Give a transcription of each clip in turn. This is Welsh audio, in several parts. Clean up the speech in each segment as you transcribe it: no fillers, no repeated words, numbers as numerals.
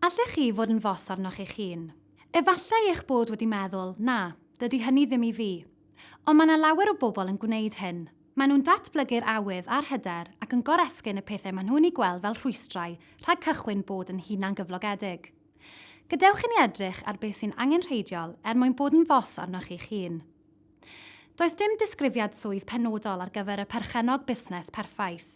Allech chi fod yn fos arnoch eich hun. Efallai eich bod wedi meddwl, na, dydy hynny ddim i fi. Ond mae yna lawer o bobl yn gwneud hyn. Maen nhw'n datblygu'r awydd a'r hyder ac yn goresgyn y pethau maen nhw'n ei gweld fel rhwystrau rhag cychwyn bod yn hunan gyflogedig. Gadewch i ni edrych ar beth sy'n angenrheidiol mwyn bod yn fos arnoch eich hun. Does dim disgrifiad swydd penodol ar gyfer y perchenog busnes perffaith.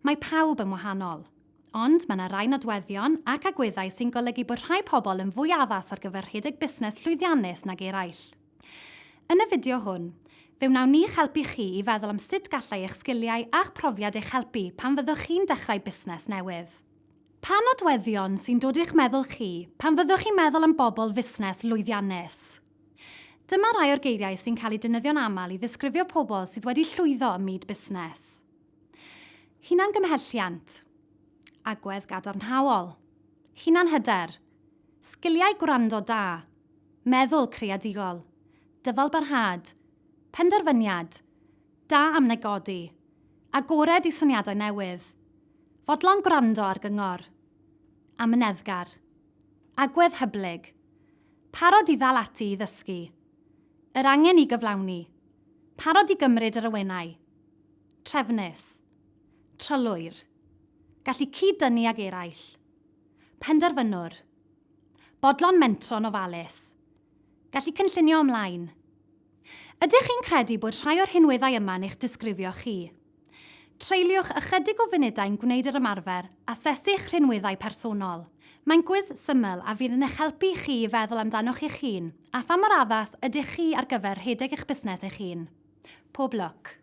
Mae pawb yn wahanol. Ond mae yna rai nodweddion ac agweddau sy'n golygu bod rhai pobl yn fwy addas ar gyfer rhedeg busnes llwyddiannus nag eraill. Yn y fideo hwn, fe wnawn ni helpu chi i feddwl am sut gallai eich sgiliau a'ch profiad eich helpu pan fyddwch chi'n dechrau busnes newydd. Pa nodweddion sy'n dod i'ch meddwl chi pan fyddwch chi'n meddwl am bobl fusnes lwyddiannus? Dyma rai o'r geiriau sy'n cael eu defnyddio'n aml i ddisgrifio pobl sydd wedi llwyddo ym myd busnes. Hunangymhelliant, agwedd gadarnhaol, hunanhyder, sgiliau gwrando da, meddwl creadigol, dyfalbarhad, penderfyniad, da am negodi, agored i syniadau newydd, fodlon gwrando ar gyngor, amyneddgar, agwedd hyblyg, parod i ddal ati i ddysgu, yr angen i gyflawni, parod i gymryd yr awenau, trefnus, trylwyr, gallu cyd-dynnu ag eraill, penderfynwr, bodlon mentron ofalus, gallu cynllunio ymlaen. Ydych chi'n credu bod rhai o'r rhinweddau yma'n eich disgrifio chi? Treiliwch ychydig o funudau'n gwneud yr ymarfer a asesu'ch rhinweddau personol. Mae'n gwis syml a fydd yn eich helpu chi i feddwl amdanoch eich hun a pha mor addas ydych chi ar gyfer rhedeg eich busnes eich hun. Pob lwc!